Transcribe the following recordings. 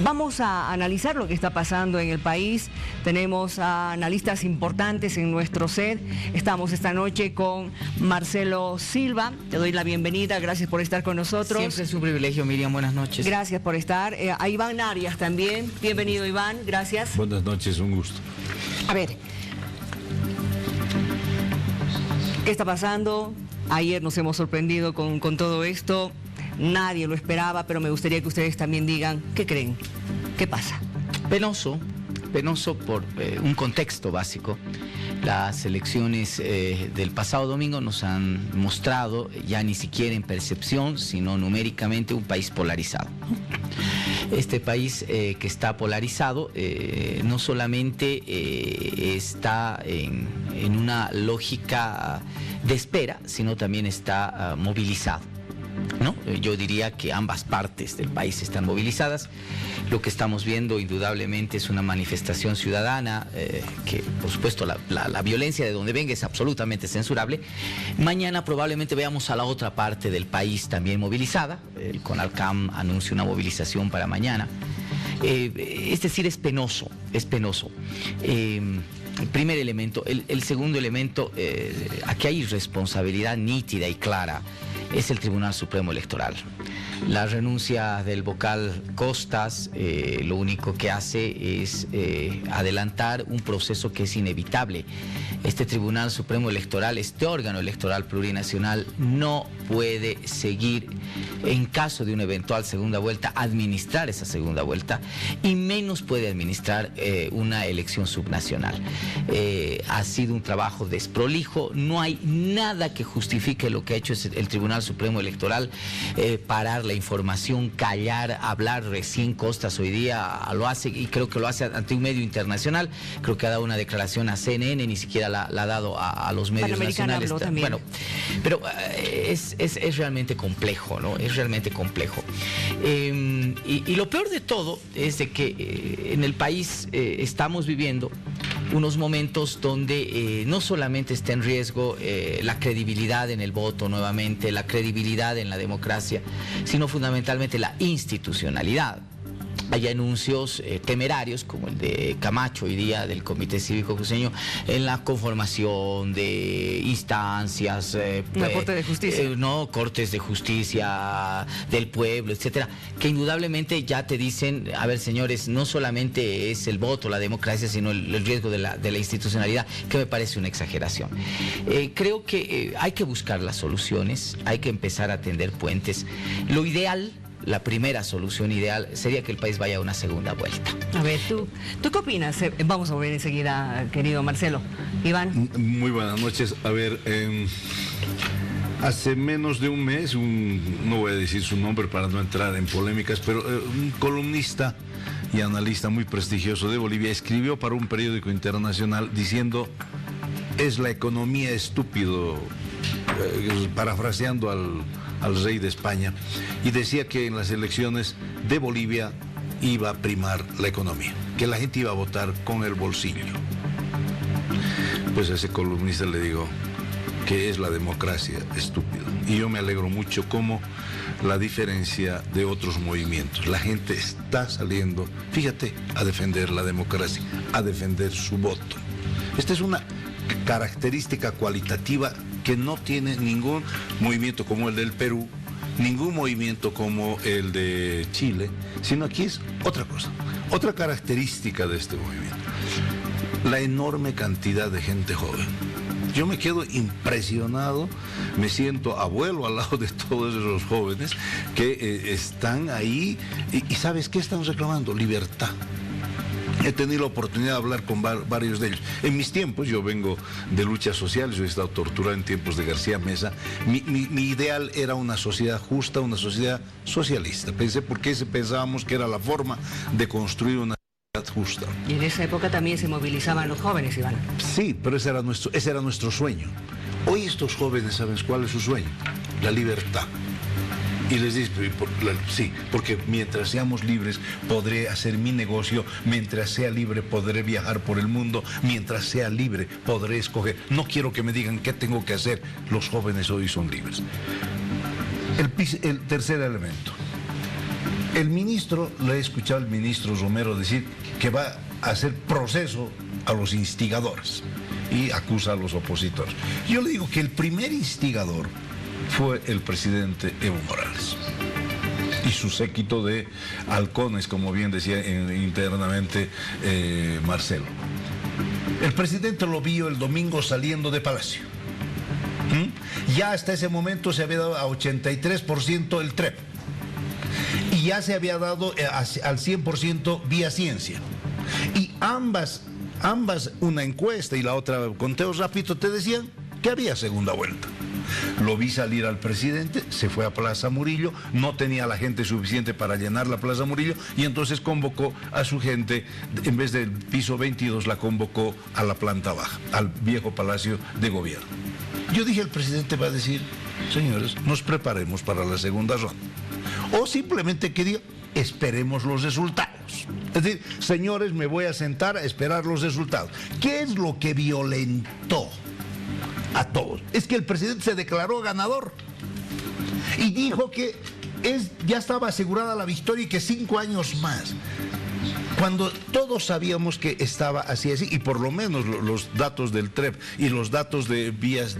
Vamos a analizar lo que está pasando en el país. Tenemos a analistas importantes en nuestro set. Estamos esta noche con Marcelo Silva. Te doy la bienvenida. Gracias por estar con nosotros. Siempre es un privilegio, Miriam. Buenas noches. Gracias por estar. A Iván Arias también. Bienvenido, Iván. Gracias. Buenas noches, un gusto. A ver, ¿qué está pasando? Ayer nos hemos sorprendido con todo esto. Nadie lo esperaba, pero me gustaría que ustedes también digan, ¿qué creen? ¿Qué pasa? Penoso por un contexto básico. Las elecciones del pasado domingo nos han mostrado, ya ni siquiera en percepción, sino numéricamente, un país polarizado. Este país que está polarizado no solamente está en una lógica de espera, sino también está movilizado, ¿no? Yo diría que ambas partes del país están movilizadas. Lo que estamos viendo indudablemente es una manifestación ciudadana que, por supuesto, la violencia de donde venga es absolutamente censurable. Mañana probablemente veamos a la otra parte del país también movilizada. El CONALCAM anuncia una movilización para mañana. Es decir, es penoso, es penoso. El primer elemento. El segundo elemento, aquí hay responsabilidad nítida y clara, es el Tribunal Supremo Electoral. La renuncia del vocal Costas lo único que hace es adelantar un proceso que es inevitable. Este Tribunal Supremo Electoral, este órgano electoral plurinacional, no puede seguir, en caso de una eventual segunda vuelta, administrar esa segunda vuelta, y menos puede administrar una elección subnacional. Ha sido un trabajo desprolijo, no hay nada que justifique lo que ha hecho el Tribunal Supremo Electoral, parar la información, callar, hablar. Recién Costas hoy día lo hace, y creo que lo hace ante un medio internacional. Creo que ha dado una declaración a CNN, ni siquiera la ha dado a los medios nacionales. Bueno, pero es realmente complejo, ¿no? Es realmente complejo. Y lo peor de todo es de que en el país estamos viviendo unos momentos donde no solamente está en riesgo la credibilidad en el voto nuevamente, la credibilidad en la democracia, sino fundamentalmente la institucionalidad. Hay anuncios temerarios, como el de Camacho hoy día del Comité Cívico Cruceño, en la conformación de instancias, la Corte de Justicia, no, cortes de justicia del pueblo, etcétera, que indudablemente ya te dicen, a ver, señores, no solamente es el voto, la democracia, sino el riesgo de la institucionalidad, que me parece una exageración. Creo que hay que buscar las soluciones, hay que empezar a tender puentes. Lo ideal, la primera solución ideal, sería que el país vaya a una segunda vuelta. A ver, ¿tú qué opinas? Vamos a ver enseguida, querido Marcelo. Iván. Muy buenas noches. A ver, hace menos de un mes, no voy a decir su nombre para no entrar en polémicas, pero un columnista y analista muy prestigioso de Bolivia escribió para un periódico internacional diciendo: es la economía estúpido, parafraseando al rey de España, y decía que en las elecciones de Bolivia iba a primar la economía, que la gente iba a votar con el bolsillo. Pues a ese columnista le digo que es la democracia estúpida, y yo me alegro mucho como la diferencia de otros movimientos. La gente está saliendo, fíjate, a defender la democracia, a defender su voto. Esta es una característica cualitativa que no tiene ningún movimiento como el del Perú, ningún movimiento como el de Chile, sino aquí es otra cosa, otra característica de este movimiento: la enorme cantidad de gente joven. Yo me quedo impresionado, me siento abuelo al lado de todos esos jóvenes que están ahí y ¿sabes qué están reclamando? Libertad. He tenido la oportunidad de hablar con varios de ellos. En mis tiempos, yo vengo de luchas sociales, yo he estado torturado en tiempos de García Meza. Mi ideal era una sociedad justa, una sociedad socialista. Pensé porque pensábamos que era la forma de construir una sociedad justa. Y en esa época también se movilizaban los jóvenes, Iván. Sí, pero ese era nuestro sueño. Hoy estos jóvenes, ¿saben cuál es su sueño? La libertad. Y les dice, sí, porque mientras seamos libres podré hacer mi negocio, mientras sea libre podré viajar por el mundo, mientras sea libre podré escoger. No quiero que me digan qué tengo que hacer. Los jóvenes hoy son libres. El tercer elemento. El ministro, le he escuchado al ministro Romero decir que va a hacer proceso a los instigadores y acusa a los opositores. Yo le digo que el primer instigador fue el presidente Evo Morales y su séquito de halcones, como bien decía internamente Marcelo. El presidente lo vio el domingo saliendo de Palacio. Ya hasta ese momento se había dado a 83% el TREP y ya se había dado al 100% vía ciencia. Y ambas, una encuesta y la otra conteo rápido, te decían que había segunda vuelta. Lo vi salir al presidente, se fue a Plaza Murillo, no tenía la gente suficiente para llenar la Plaza Murillo y entonces convocó a su gente, en vez del piso 22 la convocó a la planta baja, al viejo Palacio de Gobierno. Yo dije, el presidente va a decir, señores, nos preparemos para la segunda ronda. O simplemente que diga, esperemos los resultados. Es decir, señores, me voy a sentar a esperar los resultados. ¿Qué es lo que violentó a todos? Es que el presidente se declaró ganador y dijo que ya estaba asegurada la victoria y que 5 años más, cuando todos sabíamos que estaba así, y por lo menos los datos del TREP y los datos de vías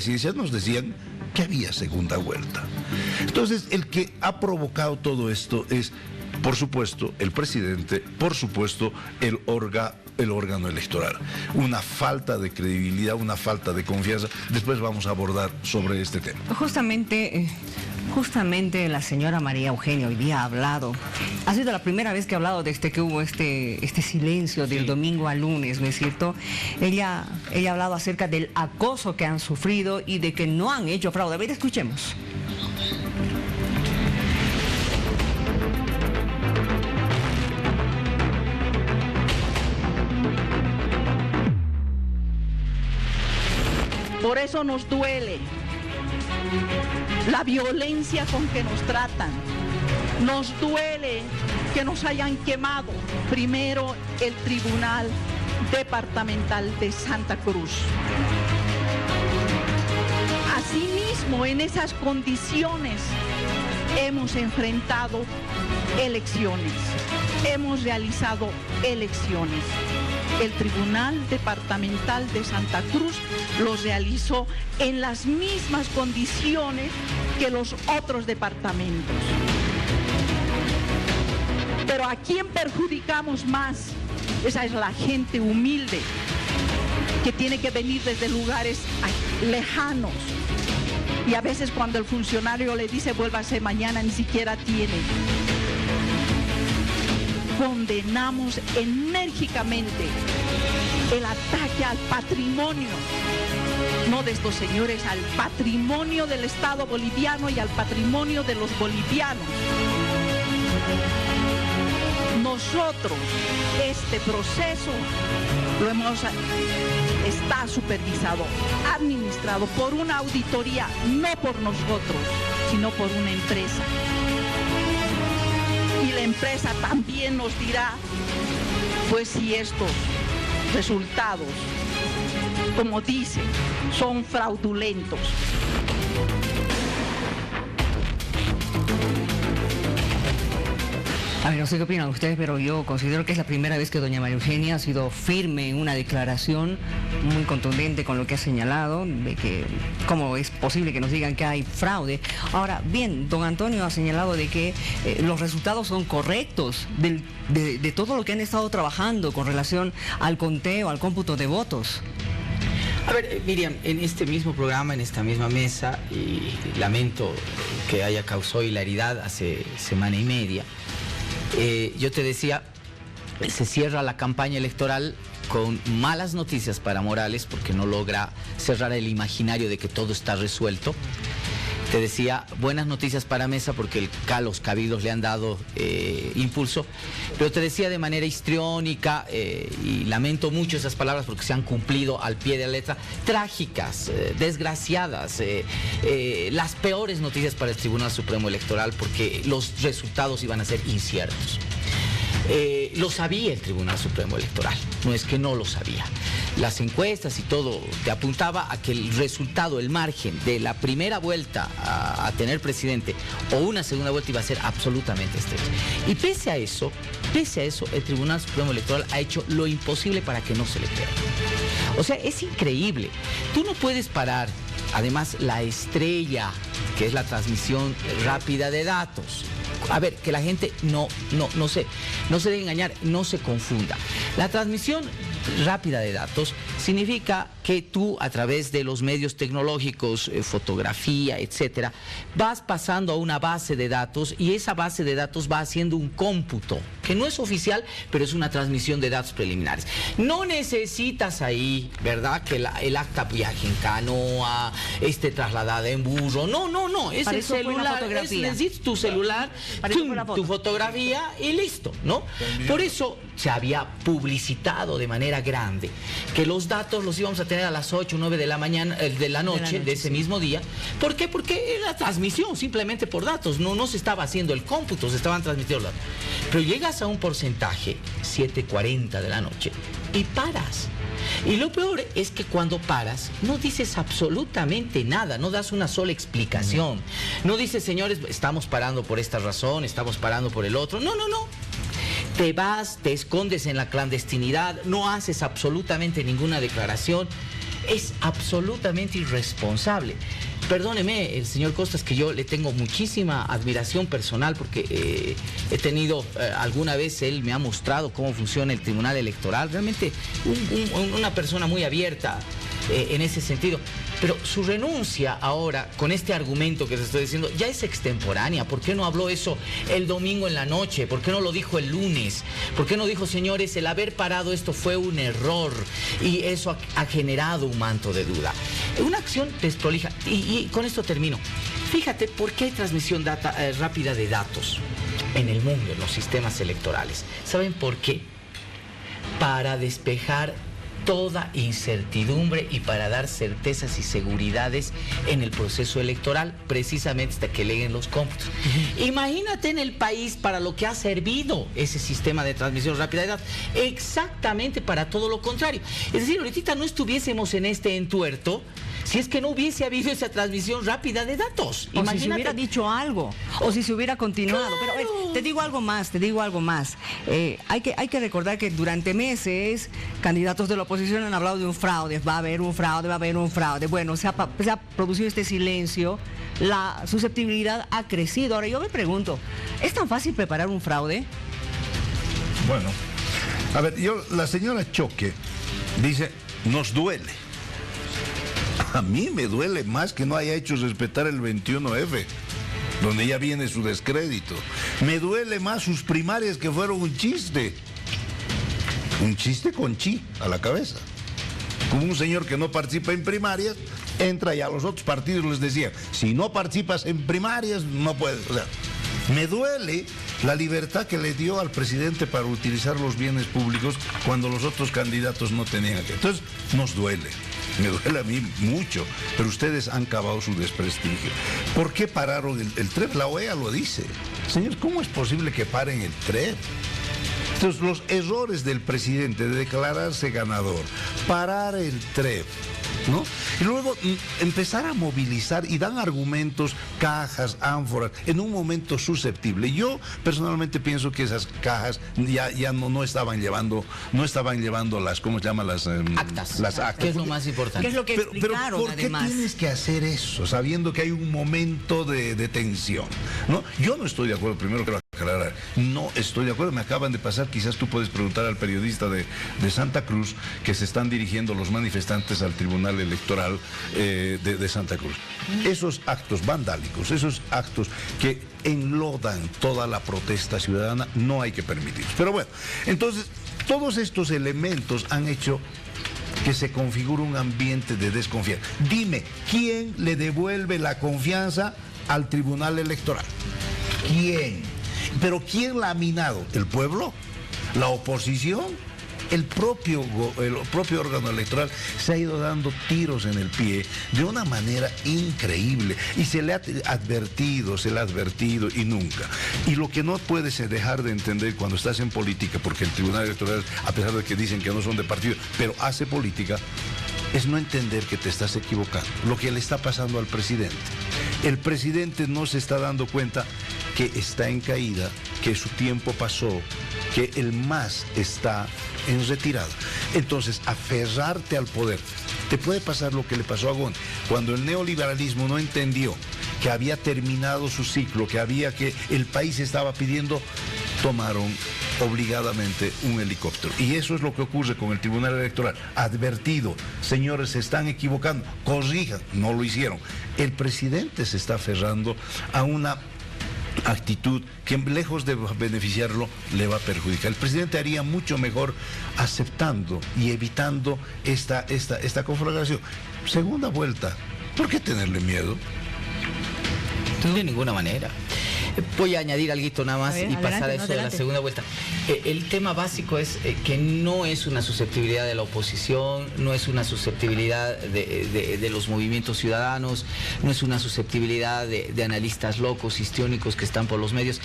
ciencias nos decían que había segunda vuelta. Entonces, el que ha provocado todo esto es, por supuesto, el presidente, por supuesto, el órgano electoral. Una falta de credibilidad, una falta de confianza. Después vamos a abordar sobre este tema. Justamente la señora María Eugenia hoy día ha hablado. Ha sido la primera vez que ha hablado desde que hubo este silencio del domingo al lunes, ¿no es cierto? Ella ha hablado acerca del acoso que han sufrido y de que no han hecho fraude. A ver, escuchemos. Por eso nos duele la violencia con que nos tratan. Nos duele que nos hayan quemado primero el Tribunal Departamental de Santa Cruz. Asimismo, en esas condiciones hemos enfrentado elecciones, hemos realizado elecciones. El Tribunal Departamental de Santa Cruz los realizó en las mismas condiciones que los otros departamentos. Pero ¿a quién perjudicamos más? Esa es la gente humilde que tiene que venir desde lugares lejanos. Y a veces cuando el funcionario le dice vuélvase mañana, ni siquiera tiene. Condenamos enérgicamente el ataque al patrimonio, no de estos señores, al patrimonio del Estado boliviano y al patrimonio de los bolivianos. Nosotros, este proceso está supervisado, administrado por una auditoría, no por nosotros, sino por una empresa. Y la empresa también nos dirá, pues si estos resultados, como dicen, son fraudulentos. A ver, no sé qué opinan ustedes, pero yo considero que es la primera vez que doña María Eugenia ha sido firme en una declaración muy contundente con lo que ha señalado, de que cómo es posible que nos digan que hay fraude. Ahora, bien, don Antonio ha señalado de que los resultados son correctos de todo lo que han estado trabajando con relación al conteo, al cómputo de votos. A ver, Miriam, en este mismo programa, en esta misma mesa, y lamento que haya causado hilaridad hace semana y media, yo te decía, se cierra la campaña electoral con malas noticias para Morales porque no logra cerrar el imaginario de que todo está resuelto. Te decía, buenas noticias para Mesa porque los cabildos le han dado impulso, pero te decía de manera histriónica, y lamento mucho esas palabras porque se han cumplido al pie de la letra, trágicas, desgraciadas, las peores noticias para el Tribunal Supremo Electoral porque los resultados iban a ser inciertos. Lo sabía el Tribunal Supremo Electoral, no es que no lo sabía. las encuestas y todo te apuntaba a que el resultado, el margen de la primera vuelta a tener presidente o una segunda vuelta iba a ser absolutamente estrecho. Y pese a eso, el Tribunal Supremo Electoral ha hecho lo imposible para que no se le crea. O sea, es increíble. Tú no puedes parar, además, la estrella, que es la transmisión rápida de datos. A ver, que la gente no se debe engañar, no se confunda. La transmisión rápida de datos significa que tú, a través de los medios tecnológicos, fotografía, etcétera, vas pasando a una base de datos y esa base de datos va haciendo un cómputo, que no es oficial, pero es una transmisión de datos preliminares. No necesitas ahí, ¿verdad?, que el acta viaje en canoa, trasladada en burro. No, es el celular, necesitas tu celular, tu fotografía y listo, ¿no? Por eso se había publicitado de manera grande que los datos los íbamos a tener a las 8 o 9 de la mañana, de la noche de ese mismo día. ¿Por qué? Porque era transmisión simplemente por datos, no se estaba haciendo el cómputo, se estaban transmitiendo los datos. Pero llegas a un porcentaje, 7:40 de la noche, y paras. Y lo peor es que cuando paras no dices absolutamente nada, no das una sola explicación. No dices, señores, estamos parando por esta razón, estamos parando por el otro. No. Te vas, te escondes en la clandestinidad, no haces absolutamente ninguna declaración. Es absolutamente irresponsable. Perdóneme, el señor Costas, que yo le tengo muchísima admiración personal porque he tenido, alguna vez él me ha mostrado cómo funciona el Tribunal Electoral. Realmente una persona muy abierta en ese sentido. Pero su renuncia ahora, con este argumento que te estoy diciendo, ya es extemporánea. ¿Por qué no habló eso el domingo en la noche? ¿Por qué no lo dijo el lunes? ¿Por qué no dijo, señores, el haber parado esto fue un error y eso ha generado un manto de duda? Una acción desprolija. Y con esto termino. Fíjate por qué hay transmisión rápida de datos en el mundo, en los sistemas electorales. ¿Saben por qué? Para despejar toda incertidumbre y para dar certezas y seguridades en el proceso electoral, precisamente hasta que lleguen los cómputos. Imagínate en el país para lo que ha servido ese sistema de transmisión rápida de datos, exactamente para todo lo contrario. Es decir, ahorita no estuviésemos en este entuerto si es que no hubiese habido esa transmisión rápida de datos. O si se hubiera dicho algo, o si se hubiera continuado. Claro. Pero te digo algo más. Hay que recordar que durante meses candidatos de la oposición han hablado de un fraude, va a haber un fraude. Bueno, se ha producido este silencio, la susceptibilidad ha crecido. Ahora yo me pregunto, ¿es tan fácil preparar un fraude? Bueno, a ver, la señora Choque dice, nos duele. A mí me duele más que no haya hecho respetar el 21F, donde ya viene su descrédito. Me duele más sus primarias, que fueron un chiste con chi a la cabeza. Como un señor que no participa en primarias, entra y a los otros partidos les decía, si no participas en primarias, no puedes. O sea, me duele la libertad que le dio al presidente para utilizar los bienes públicos cuando los otros candidatos no tenían que. Entonces, nos duele. Me duele a mí mucho, pero ustedes han cavado su desprestigio. ¿Por qué pararon el TREP? La OEA lo dice. Señor, ¿cómo es posible que paren el TREP? Entonces, los errores del presidente de declararse ganador, parar el TREP, ¿no? Y luego empezar a movilizar y dan argumentos, cajas, ánforas, en un momento susceptible. Yo personalmente pienso que esas cajas ya no estaban llevando las, ¿cómo se llama? Las actas. Las actas. ¿Qué es lo más importante? ¿Qué es lo que explicaron, ¿por qué además? tienes que hacer eso, sabiendo que hay un momento de tensión? ¿No? Yo no estoy de acuerdo, primero que aclarar, no estoy de acuerdo, me acaban de pasar, quizás tú puedes preguntar al periodista de Santa Cruz, que se están dirigiendo los manifestantes al Tribunal Electoral de Santa Cruz. Esos actos vandálicos, esos actos que enlodan toda la protesta ciudadana, no hay que permitirlos. Pero bueno, entonces, todos estos elementos han hecho que se configure un ambiente de desconfianza. Dime, ¿quién le devuelve la confianza al Tribunal Electoral? ¿Quién? Pero ¿quién la ha minado? ¿El pueblo? ¿La oposición? el propio órgano electoral se ha ido dando tiros en el pie de una manera increíble y se le ha advertido y nunca. Y lo que no puedes dejar de entender cuando estás en política, porque el Tribunal Electoral, a pesar de que dicen que no son de partido, pero hace política, es no entender que te estás equivocando. Lo que le está pasando al presidente. El presidente no se está dando cuenta que está en caída, que su tiempo pasó, que el MAS está en retirada. Entonces, aferrarte al poder. Te puede pasar lo que le pasó a Gon. Cuando el neoliberalismo no entendió que había terminado su ciclo, que el país estaba pidiendo, tomaron obligadamente un helicóptero. Y eso es lo que ocurre con el Tribunal Electoral. Advertido, señores, se están equivocando, corrijan, no lo hicieron. El presidente se está aferrando a una actitud que lejos de beneficiarlo le va a perjudicar. El presidente haría mucho mejor aceptando y evitando esta conflagración. Segunda vuelta, ¿por qué tenerle miedo? De ninguna manera. Voy a añadir algo nada más y pasar a eso de la segunda vuelta. El tema básico es que no es una susceptibilidad de la oposición, no es una susceptibilidad de los movimientos ciudadanos, no es una susceptibilidad de analistas locos, histriónicos que están por los medios.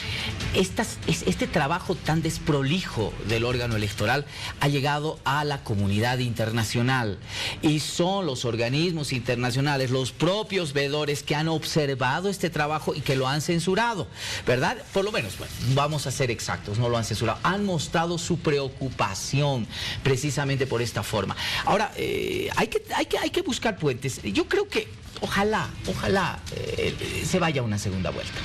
Este trabajo tan desprolijo del órgano electoral ha llegado a la comunidad internacional y son los organismos internacionales, los propios veedores que han observado este trabajo y que lo han censurado, ¿verdad? Por lo menos, bueno, vamos a ser exactos, no lo han censurado. Han mostrado su preocupación precisamente por esta forma. Ahora, hay que buscar puentes. Yo creo que ojalá se vaya a una segunda vuelta.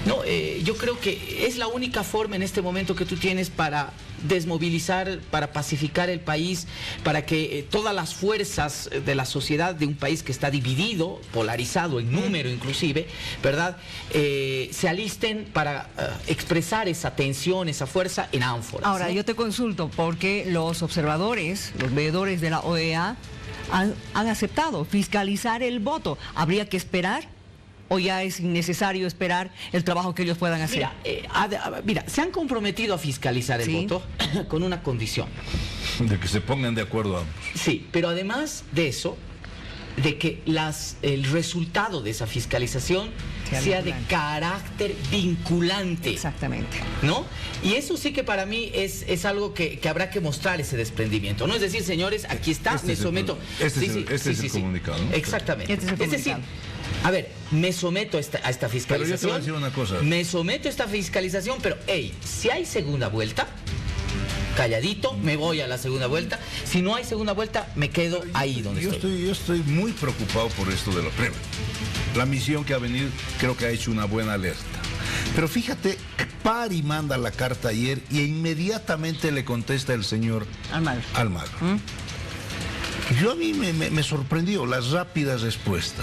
No, yo creo que es la única forma en este momento que tú tienes para desmovilizar, para pacificar el país, para que todas las fuerzas de la sociedad de un país que está dividido, polarizado en número inclusive, ¿verdad? Se alisten para expresar esa tensión, esa fuerza en ánforas. Ahora, ¿no? yo te consulto porque los observadores, los veedores de la OEA han aceptado fiscalizar el voto. ¿Habría que esperar? ¿O ya es innecesario esperar el trabajo que ellos puedan hacer? Mira, se han comprometido a fiscalizar el voto con una condición. De que se pongan de acuerdo ambos. Sí, pero además de eso, de que el resultado de esa fiscalización sea de carácter vinculante. Exactamente. ¿No? Y eso sí que para mí es algo que habrá que mostrar ese desprendimiento. No es decir, señores, aquí está, me someto. Este es el comunicado, ¿no? Exactamente. Este es el comunicado. decir, a ver, me someto a esta fiscalización. Pero yo te voy a decir una cosa. Me someto a esta fiscalización, pero, si hay segunda vuelta, calladito, me voy a la segunda vuelta. Si no hay segunda vuelta, me quedo ahí donde estoy. Yo estoy muy preocupado por esto de la prueba. La misión que ha venido creo que ha hecho una buena alerta. Pero fíjate, Pari manda la carta ayer y inmediatamente le contesta el señor Almagro. Yo a mí me sorprendió la rápida respuesta.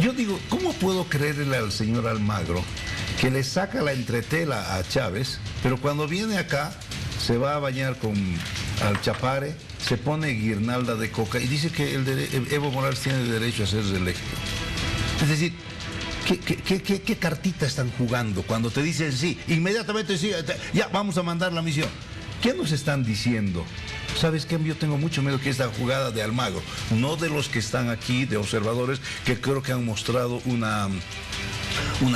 Yo digo, ¿cómo puedo creerle al señor Almagro que le saca la entretela a Chávez, pero cuando viene acá se va a bañar con Alchapare, se pone guirnalda de coca y dice que Evo Morales tiene derecho a ser reelecto? Es decir, ¿qué cartita están jugando cuando te dicen sí, inmediatamente sí, ya vamos a mandar la misión? ¿Qué nos están diciendo? ¿Sabes qué? Yo tengo mucho miedo que esta jugada de Almagro, no de los que están aquí, de observadores, que creo que han mostrado una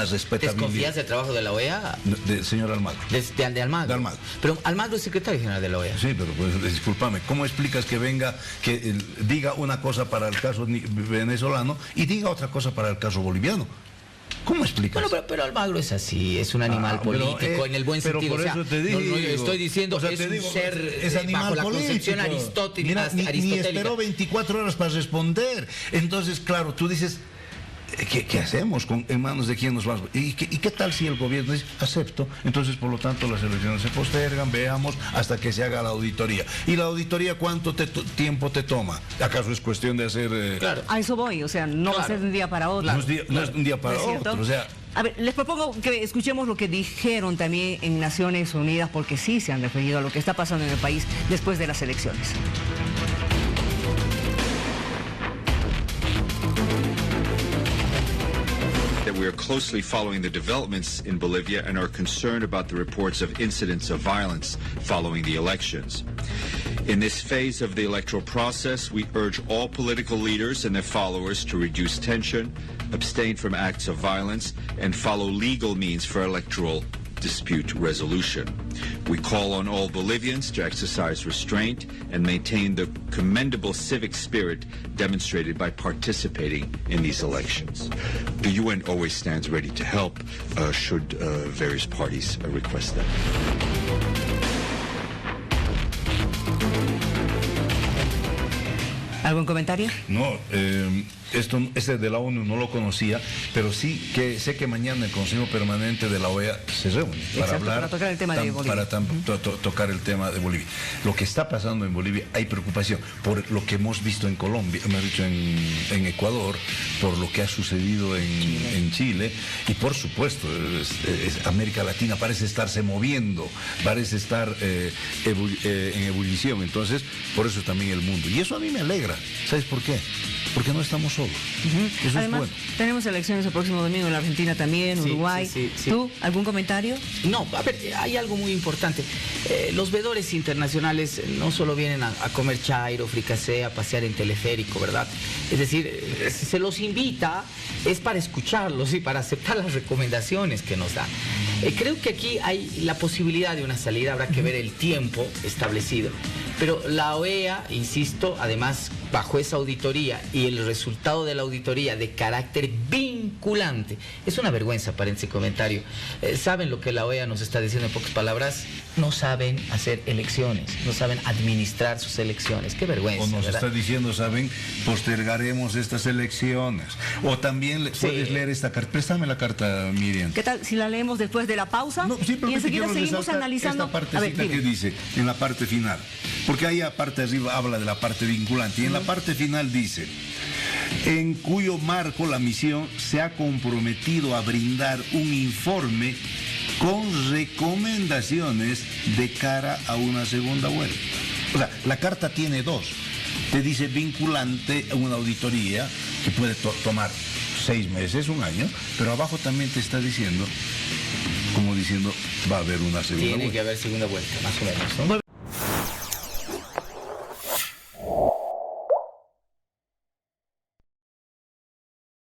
respetabilidad. ¿Desconfías del trabajo de la OEA? Del señor Almagro. De Almagro. De Almagro. Pero Almagro es secretario general de la OEA. Sí, pero pues, discúlpame, ¿cómo explicas que venga, que diga una cosa para el caso venezolano y diga otra cosa para el caso boliviano? ¿Cómo explicas? Bueno, pero Almagro es así, es un animal político en el buen sentido. Por eso te digo, no, yo estoy diciendo, o sea, es un ser es animal bajo la político. concepción aristotélica. Ni esperó 24 horas para responder. Entonces, claro, tú dices, ¿qué hacemos? ¿En manos de quién nos vamos? ¿Y qué tal si el gobierno dice, acepto? Entonces, por lo tanto, las elecciones se postergan, veamos, hasta que se haga la auditoría. ¿Y la auditoría cuánto tiempo te toma? ¿Acaso es cuestión de hacer...? Claro. A eso voy, o sea, no va a ser de un día para otro. No es de un día para otro, o sea... A ver, les propongo que escuchemos lo que dijeron también en Naciones Unidas, porque sí se han referido a lo que está pasando en el país después de las elecciones. We are closely following the developments in Bolivia and are concerned about the reports of incidents of violence following the elections. In this phase of the electoral process, we urge all political leaders and their followers to reduce tension, abstain from acts of violence, and follow legal means for electoral dispute resolution. We call on all Bolivians to exercise restraint and maintain the commendable civic spirit demonstrated by participating in these elections. The UN always stands ready to help should various parties request that. ¿Algún comentario? No, este de la ONU no lo conocía, pero sí que sé que mañana el Consejo Permanente de la OEA se reúne para hablar, para tocar el tema de Bolivia. Tocar el tema de Bolivia. Lo que está pasando en Bolivia, hay preocupación por lo que hemos visto en Colombia, hemos dicho en Ecuador, por lo que ha sucedido en Chile, y por supuesto América Latina parece estarse moviendo, parece estar en ebullición. Entonces, por eso también el mundo. Y eso a mí me alegra. ¿Sabes por qué? Porque no estamos solos. Eso Además, es bueno. tenemos elecciones el próximo domingo en la Argentina también, Uruguay. Sí. ¿Tú, algún comentario? No, a ver, hay algo muy importante. Los veedores internacionales no solo vienen a comer chairo, fricasé, a pasear en teleférico, ¿verdad? Es decir, si se los invita es para escucharlos y para aceptar las recomendaciones que nos dan. Creo que aquí hay la posibilidad de una salida, habrá que ver el tiempo establecido. Pero la OEA, insisto, además, bajo esa auditoría y el resultado de la auditoría de carácter vinculante, es una vergüenza, paréntesis comentario. ¿Saben lo que la OEA nos está diciendo en pocas palabras? No saben hacer elecciones, no saben administrar sus elecciones. Qué vergüenza, O nos ¿verdad? está diciendo, ¿saben? Postergaremos estas elecciones. O también puedes leer esta carta. Préstame la carta, Miriam. ¿Qué tal si la leemos después de la pausa? No, Y simplemente enseguida quiero seguimos resaltar analizando. esta partecita que dice en la parte final. Porque ahí aparte arriba habla de la parte vinculante. Y en la parte final dice, en cuyo marco la misión se ha comprometido a brindar un informe con recomendaciones de cara a una segunda vuelta. O sea, la carta tiene dos. Te dice vinculante a una auditoría que puede tomar 6 meses, 1 año, pero abajo también te está diciendo, como diciendo, va a haber una segunda vuelta. Tiene que haber segunda vuelta, más o menos, ¿no?